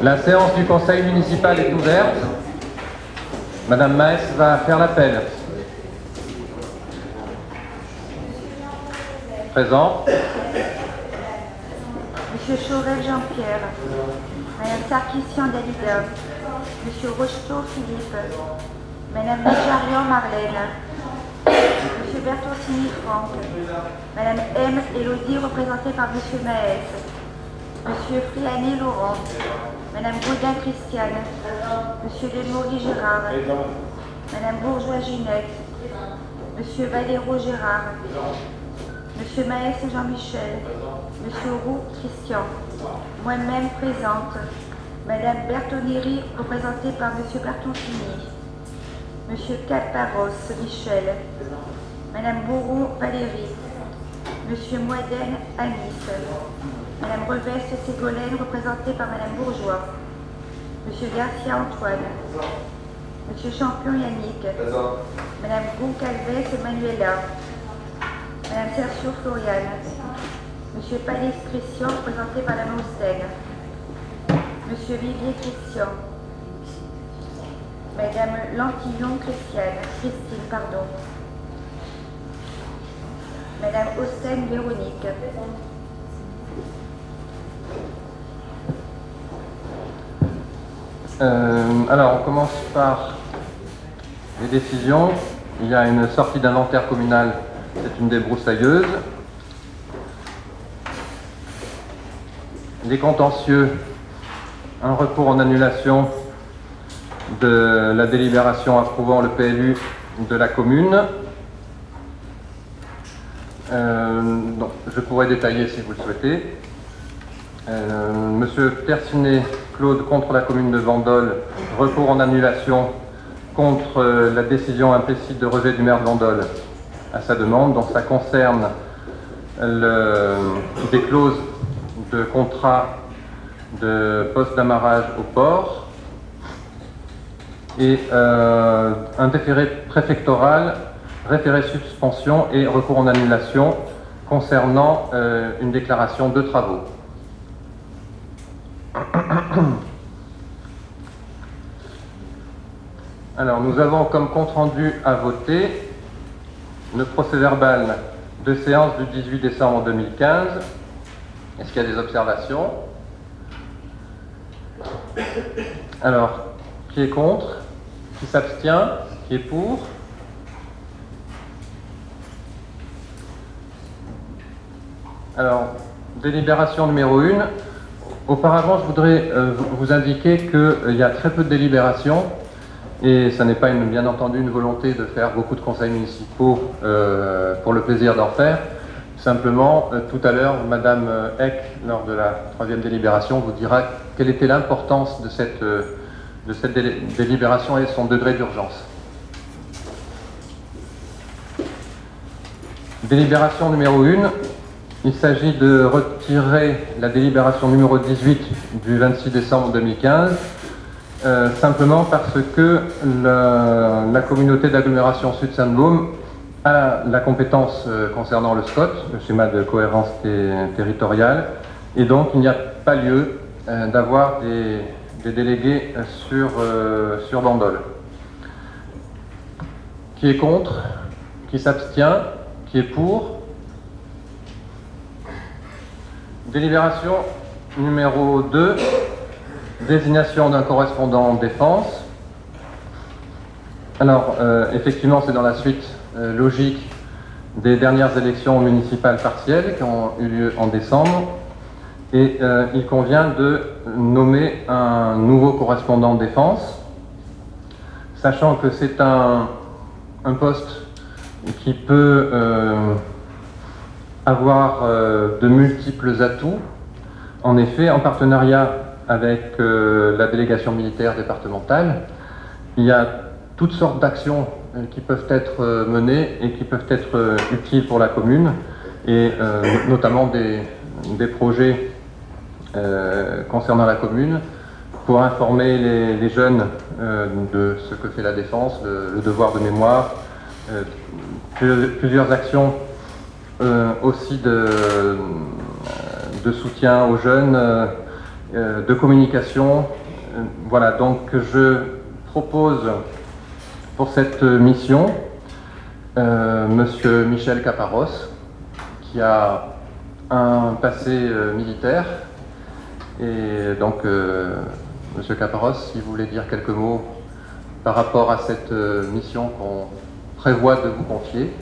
La séance du conseil municipal est ouverte. Madame Maes va faire l'appel. Présent. Monsieur Chaurel Jean-Pierre, Madame Sarkissian Dalida, Monsieur Rocheteau Philippe, Madame Majarian Marlène, Monsieur Bertoncini Franck, Madame M. Élodie représentée par Monsieur Maes, Monsieur Friané Laurent, Madame Gaudin Christiane, Monsieur Demoury Gérard, Madame Bourgeois Ginette, Monsieur Valero Gérard, Monsieur Maes Jean-Michel, Monsieur Roux Christian, moi-même présente, Madame Bertonnery représentée par Monsieur Bertoncini, Monsieur Caparos Michel, Madame Bourron Valérie, Monsieur Moiden Anis, Madame Reveste Ségolène représentée par Madame Bourgeois, Monsieur Garcia Antoine, Monsieur Champion Yannick, Madame Goncalves Manuela, Madame Sergio Floriane, Monsieur Palais Christian, représenté par Madame Hossein, Monsieur Vivier Christian, Madame Lantillon Christine, Madame Hossein Véronique. Alors, on commence par les décisions. Il y a une sortie d'inventaire communal, c'est une débroussailleuse. Les contentieux, un recours en annulation de la délibération approuvant le PLU de la commune. Donc, je pourrais détailler si vous le souhaitez. Monsieur Tercinet Claude contre la commune de Bandol, recours en annulation contre la décision implicite de rejet du maire de Bandol à sa demande. Donc ça concerne des clauses de contrat de poste d'amarrage au port et un déféré préfectoral, référé suspension et recours en annulation concernant une déclaration de travaux. Alors, nous avons comme compte-rendu à voter le procès-verbal de séance du 18 décembre 2015. Est-ce qu'il y a des observations? Alors, qui est contre? Qui s'abstient? Qui est pour? Alors, délibération numéro 1. Auparavant, je voudrais vous indiquer qu'il y a très peu de délibérations et ça n'est pas bien entendu une volonté de faire beaucoup de conseils municipaux pour le plaisir d'en faire. Simplement, tout à l'heure, Madame Eck, lors de la 3e délibération, vous dira quelle était l'importance de cette délibération et son degré d'urgence. Délibération numéro 1. Il s'agit de retirer la délibération numéro 18 du 26 décembre 2015, simplement parce que la communauté d'agglomération Sud-Sainte-Baume a la compétence concernant le SCOT, le schéma de cohérence territoriale, et donc il n'y a pas lieu d'avoir des délégués sur Bandol. Qui est contre? Qui s'abstient? Qui est pour? Délibération numéro 2, désignation d'un correspondant défense. Alors, effectivement, c'est dans la suite logique des dernières élections municipales partielles qui ont eu lieu en décembre. Et il convient de nommer un nouveau correspondant défense, sachant que c'est un poste qui peut avoir de multiples atouts. En effet, en partenariat avec la délégation militaire départementale, il y a toutes sortes d'actions qui peuvent être menées et qui peuvent être utiles pour la commune, et notamment des projets concernant la commune pour informer les jeunes de ce que fait la défense, le devoir de mémoire, plusieurs actions aussi de soutien aux jeunes de communication. Voilà, donc je propose pour cette mission Monsieur Michel Caparros, qui a un passé militaire. Et donc, Monsieur Caparros, si vous voulez dire quelques mots par rapport à cette mission qu'on prévoit de vous confier.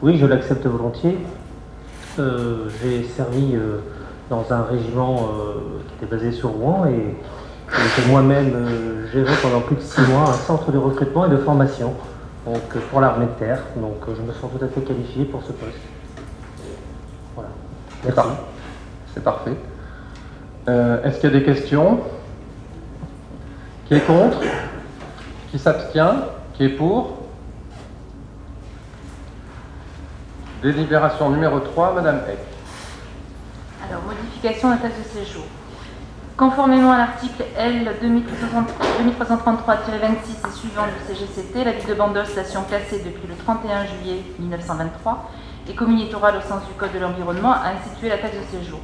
Oui, je l'accepte volontiers. J'ai servi dans un régiment qui était basé sur Rouen et que moi-même géré pendant plus de 6 mois un centre de recrutement et de formation donc, pour l'armée de terre. Donc je me sens tout à fait qualifié pour ce poste. Voilà. Merci. C'est parfait. Est-ce qu'il y a des questions? Qui est contre? Qui s'abstient? Qui est pour? Délibération numéro 3, Madame Eck. Alors, modification de la taxe de séjour. Conformément à l'article L 2333-26 et suivant du CGCT, la ville de Bandol, station classée depuis le 31 juillet 1923 et commune littorale au sens du Code de l'environnement, a institué la taxe de séjour.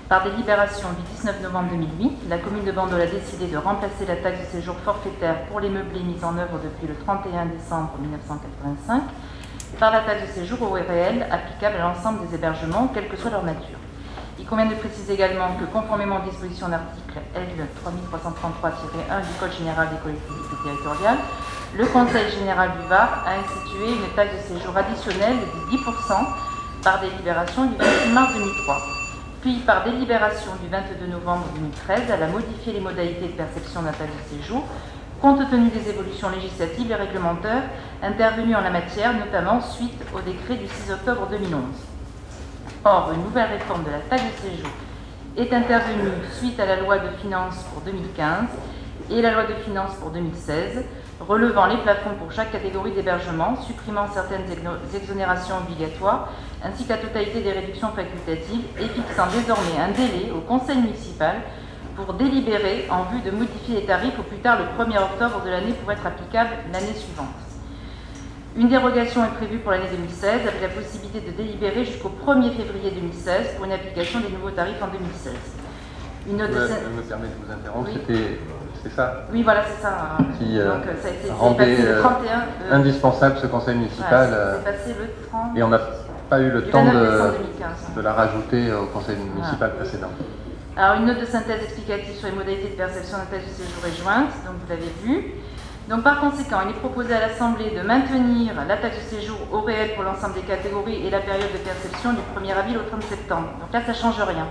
Par délibération du 19 novembre 2008, la commune de Bandol a décidé de remplacer la taxe de séjour forfaitaire pour les meublés mis en œuvre depuis le 31 décembre 1985 par la taxe de séjour au réel applicable à l'ensemble des hébergements, quelle que soit leur nature. Il convient de préciser également que, conformément aux dispositions de l'article L 3333-1 du Code général des collectivités territoriales, le Conseil général du Var a institué une taxe de séjour additionnelle de 10% par délibération du 26 mars 2003. Puis, par délibération du 22 novembre 2013, elle a modifié les modalités de perception de la taxe de séjour, compte tenu des évolutions législatives et réglementaires intervenues en la matière, notamment suite au décret du 6 octobre 2011. Or, une nouvelle réforme de la taxe de séjour est intervenue suite à la loi de finances pour 2015 et la loi de finances pour 2016, relevant les plafonds pour chaque catégorie d'hébergement, supprimant certaines exonérations obligatoires, ainsi que la totalité des réductions facultatives, et fixant désormais un délai au conseil municipal pour délibérer en vue de modifier les tarifs au plus tard le 1er octobre de l'année pour être applicable l'année suivante. Une dérogation est prévue pour l'année 2016 avec la possibilité de délibérer jusqu'au 1er février 2016 pour une application des nouveaux tarifs en 2016. Une note je me permets de vous interrompre, oui. C'est ça? Oui, voilà, c'est ça. Qui donc, ça a été rendait passé le 31, indispensable ce conseil municipal. Voilà, c'est passé le 30. Et on n'a pas eu le temps 2015, de la rajouter au conseil municipal précédent. Alors, une note de synthèse explicative sur les modalités de perception de la taxe de séjour est jointe, donc vous l'avez vu. Donc, par conséquent, il est proposé à l'Assemblée de maintenir la taxe de séjour au réel pour l'ensemble des catégories et la période de perception du 1er avril au 30 septembre. Donc là, ça ne change rien.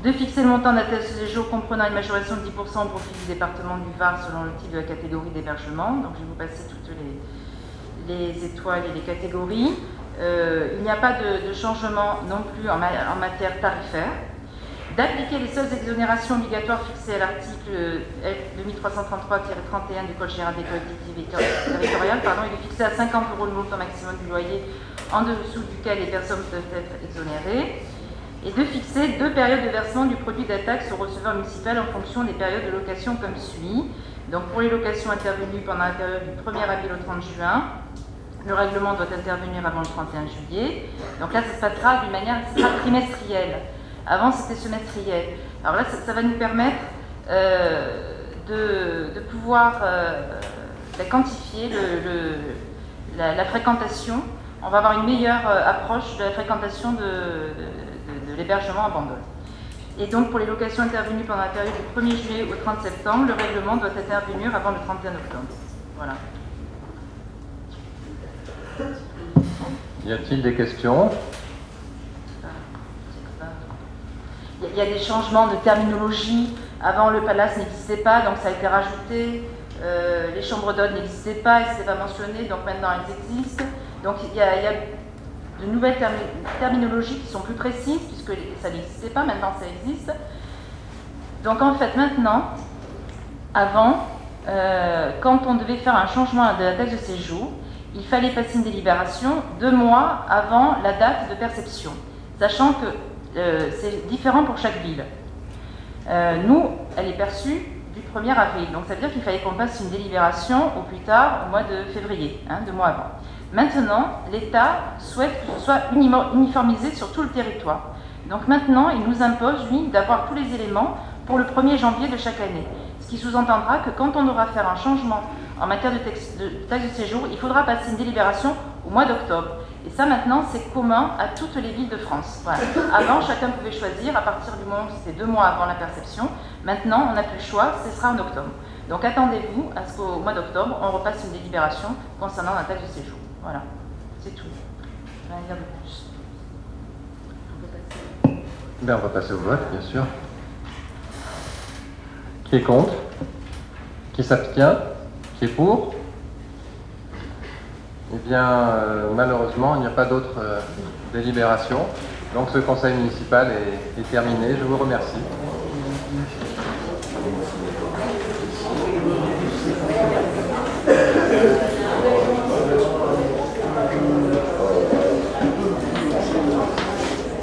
De fixer le montant de la taxe de séjour comprenant une majoration de 10% au profit du département du Var selon le type de la catégorie d'hébergement. Donc, je vais vous passer toutes les étoiles et les catégories. Il n'y a pas de changement non plus en matière tarifaire. D'appliquer les seules exonérations obligatoires fixées à l'article 2333-31 du Code général des collectivités territoriales, et de fixer à 50 € le montant maximum du loyer en dessous duquel les personnes peuvent être exonérées, et de fixer 2 périodes de versement du produit de la taxe au receveur municipal en fonction des périodes de location comme suit. Donc pour les locations intervenues pendant la période du 1er avril au 30 juin, le règlement doit intervenir avant le 31 juillet. Donc là, ça se passera d'une manière trimestrielle. Avant, c'était semestriel. Alors là, ça va nous permettre de pouvoir quantifier la fréquentation. On va avoir une meilleure approche de la fréquentation de l'hébergement à Bandol. Et donc, pour les locations intervenues pendant la période du 1er juillet au 30 septembre, le règlement doit intervenir avant le 31 octobre. Voilà. Y a-t-il des questions? Il y a des changements de terminologie. Avant, le palace n'existait pas, donc ça a été rajouté. Les chambres d'hôtes n'existaient pas, elles n'étaient pas mentionnées, donc maintenant elles existent. Donc il y a de nouvelles terminologies qui sont plus précises, puisque ça n'existait pas, maintenant ça existe. Donc en fait, maintenant, avant, quand on devait faire un changement de la taxe de séjour, il fallait passer une délibération 2 mois avant la date de perception, sachant que c'est différent pour chaque ville. Nous, elle est perçue du 1er avril, donc ça veut dire qu'il fallait qu'on passe une délibération au plus tard au mois de février, 2 mois avant. Maintenant, l'État souhaite que ce soit uniformisé sur tout le territoire. Donc maintenant, il nous impose, lui, d'avoir tous les éléments pour le 1er janvier de chaque année. Ce qui sous-entendra que quand on aura à faire un changement en matière de taxe de séjour, il faudra passer une délibération au mois d'octobre. Et ça, maintenant, c'est commun à toutes les villes de France. Voilà. Avant, chacun pouvait choisir à partir du moment où c'était 2 mois avant la perception. Maintenant, on n'a plus le choix, ce sera en octobre. Donc attendez-vous à ce qu'au mois d'octobre, on repasse une délibération concernant la taxe de séjour. Voilà, c'est tout. Rien à dire de plus. Ben, on va passer au vote, bien sûr. Qui est contre? Qui s'abstient? Qui est pour? Eh bien, malheureusement, il n'y a pas d'autre délibération. Donc ce conseil municipal est terminé. Je vous remercie.